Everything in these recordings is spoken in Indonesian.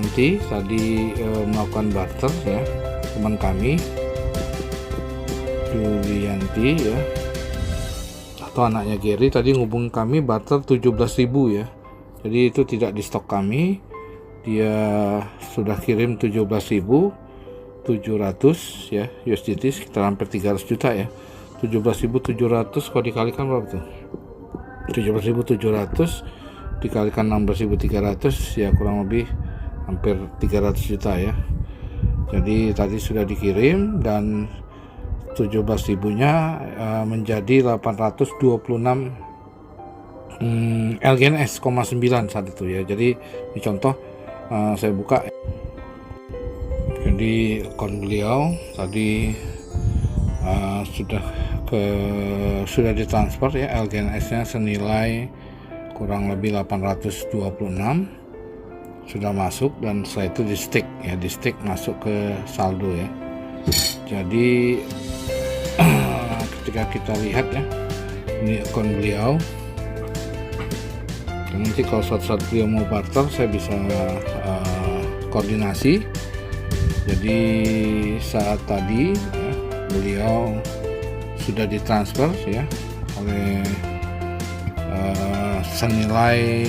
Yulianti tadi melakukan barter ya, teman kami Yulianti ya, atau anaknya Gary tadi ngubung kami barter 17.000 ya. Jadi itu tidak di stok kami. Dia sudah kirim 17.700 ya USDT, sekitar hampir 300 juta ya. 17.700 kalau dikalikan berapa tuh? 17.700 dikalikan 16.300 ya, kurang lebih hampir 300 juta ya. Jadi tadi sudah dikirim dan 17.000 nya menjadi 826 LGNS, 9 saat itu ya. Jadi ini contoh, saya buka. Jadi akun beliau tadi sudah ditransfer ya, LGNS nya senilai kurang lebih 826 sudah masuk, dan setelah itu di stick ya, di stick masuk ke saldo ya. Jadi ketika kita lihat ya, ini akun beliau, dan nanti kalau suatu saat beliau mau barter saya bisa koordinasi. Jadi saat tadi ya, beliau sudah ditransfer ya oleh senilai,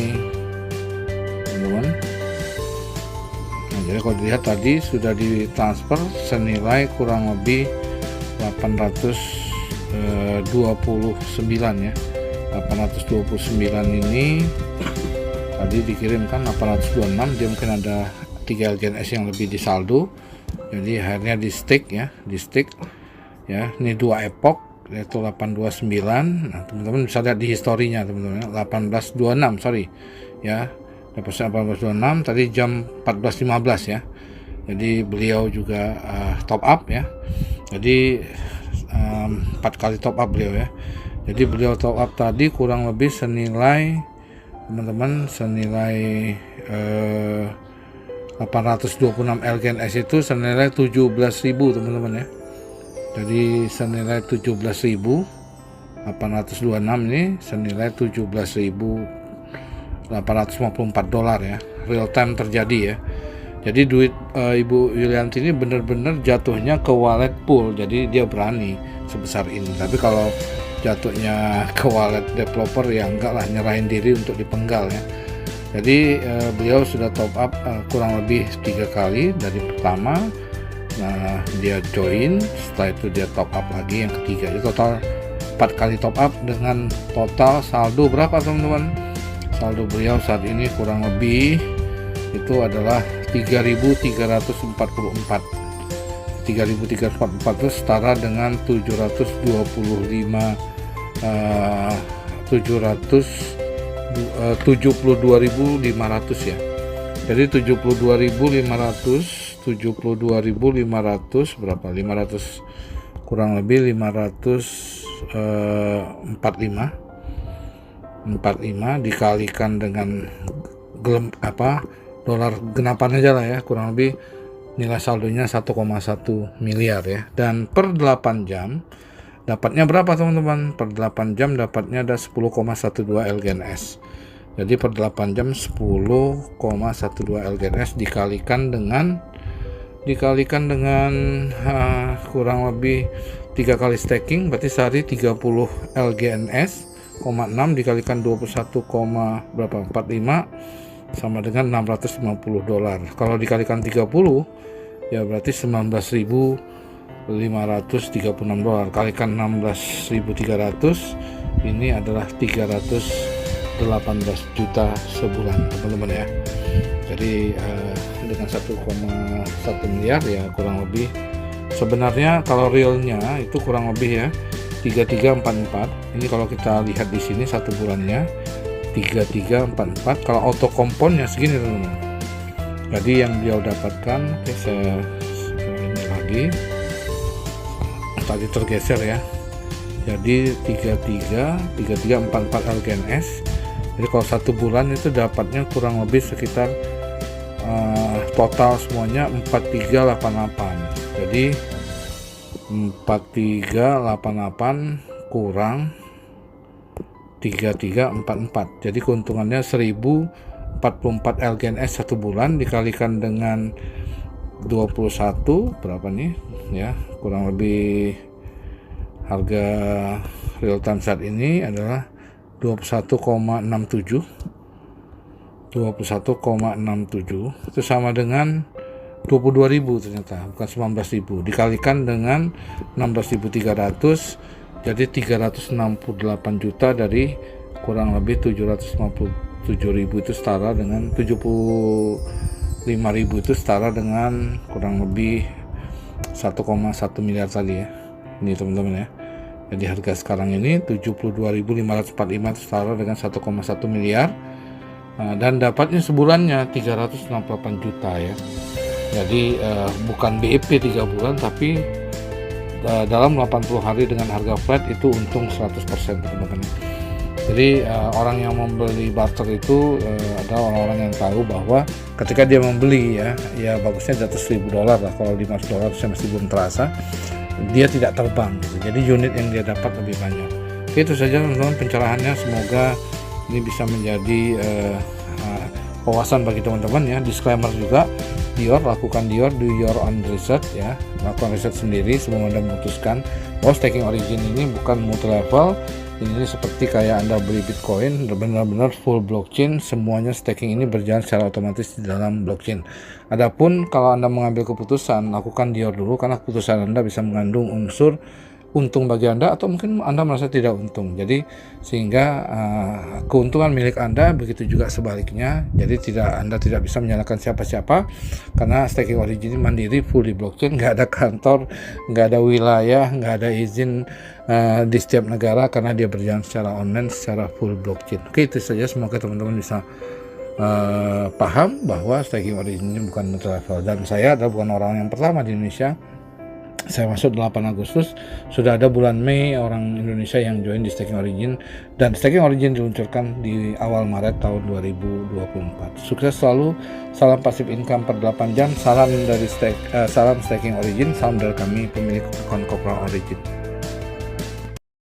teman-teman. Nah, jadi kalau dilihat tadi sudah ditransfer senilai kurang lebih 829 ya. 829 ini tadi dikirimkan 826, dia mungkin ada 3 LGNS yang lebih di saldo. Jadi akhirnya di stick ya, di stick ya. Ini 2 epoch yaitu 829. Nah, teman-teman bisa lihat di historinya teman-teman, 1826 sorry ya, deposit 1826 tadi jam 14.15 ya. Jadi beliau juga top up ya. Jadi 4 kali top up beliau ya. Jadi beliau top up tadi kurang lebih senilai, teman-teman, senilai 826 LGNS itu senilai 17.000 teman-teman ya. Jadi senilai 17.826 ini senilai 17.854 dolar ya, real time terjadi ya. Jadi duit Ibu Yulianti ini benar-benar jatuhnya ke wallet pool, jadi dia berani sebesar ini. Tapi kalau jatuhnya ke wallet developer ya enggak lah, nyerahin diri untuk dipenggal ya. Jadi beliau sudah top up kurang lebih 3 kali dari pertama. Nah, dia join, setelah itu dia top up lagi yang ketiga. Jadi total 4 kali top up dengan total saldo berapa teman-teman? Saldo beliau saat ini kurang lebih itu adalah 3.344. 3.344 itu setara dengan 72.500 ya. Jadi 72.500 berapa? 500 kurang lebih 545 dikalikan dengan dolar genapan aja lah ya, kurang lebih nilai saldonya 1,1 miliar ya. Dan per 8 jam dapatnya berapa teman-teman? Per 8 jam dapatnya ada 10,12 LGNS. Jadi per 8 jam 10,12 LGNS dikalikan dengan kurang lebih 3 kali staking, berarti sehari 30 LGNS, 6 dikalikan 21,45 sama dengan 650 dolar. Kalau dikalikan 30 ya berarti 19.536 dolar, kalikan 16.300 ini adalah 318 juta sebulan teman-teman ya. Jadi dengan 1,1 miliar ya kurang lebih, sebenarnya kalau realnya itu kurang lebih ya 3344. Ini kalau kita lihat di sini satu bulannya 3344, kalau auto komponnya segini teman-teman. Jadi yang beliau dapatkan, oke, saya ini lagi tadi tergeser ya. Jadi 3344 LGNS. Jadi kalau satu bulan itu dapatnya kurang lebih sekitar total semuanya 4388. Jadi 4388 kurang 3344, jadi keuntungannya 1.000 44 LGNS 1 bulan dikalikan dengan 21 berapa nih ya, kurang lebih harga real time saat ini adalah 21,67 itu sama dengan 22.000 ternyata, bukan 19.000, dikalikan dengan 16.300 jadi 368 juta dari kurang lebih 757.000 itu setara dengan 75.000 itu setara dengan kurang lebih 1,1 miliar tadi ya. Ini teman-teman ya. Jadi harga sekarang ini 72.545 itu setara dengan 1,1 miliar. Dan dapatnya sebulannya 368 juta ya. Jadi bukan BEP 3 bulan tapi dalam 80 hari dengan harga flat itu untung 100% teman-teman. Jadi orang yang membeli barter itu adalah orang-orang yang tahu bahwa ketika dia membeli ya bagusnya di atas $1.000 lah. Kalau $500 saya masih belum terasa, dia tidak terbang gitu. Jadi unit yang dia dapat lebih banyak. Oke, itu saja teman-teman pencerahannya, semoga ini bisa menjadi wawasan bagi teman-teman ya. Disclaimer juga, lakukan do your own research ya, lakukan riset sendiri sebelum Anda memutuskan bahwa staking origin ini bukan multi level. Ini seperti kayak Anda beli Bitcoin, benar-benar full blockchain, semuanya staking ini berjalan secara otomatis di dalam blockchain. Adapun kalau Anda mengambil keputusan, lakukan DIOR dulu, karena keputusan Anda bisa mengandung unsur untung bagi Anda atau mungkin Anda merasa tidak untung. Jadi sehingga keuntungan milik Anda, begitu juga sebaliknya. Jadi Anda tidak bisa menyalahkan siapa-siapa karena staking origin mandiri, full di blockchain, nggak ada kantor, nggak ada wilayah, nggak ada izin di setiap negara karena dia berjalan secara online, secara full blockchain. Oke, itu saja, semoga teman-teman bisa paham bahwa staking origin ini bukan multi level, dan saya adalah bukan orang yang pertama di Indonesia. Saya masuk 8 Agustus, sudah ada bulan Mei orang Indonesia yang join di staking origin, dan staking origin diluncurkan di awal Maret tahun 2024. Sukses selalu, salam passive income per 8 jam, salam staking origin, salam dari kami pemilik akun Kopra Origin.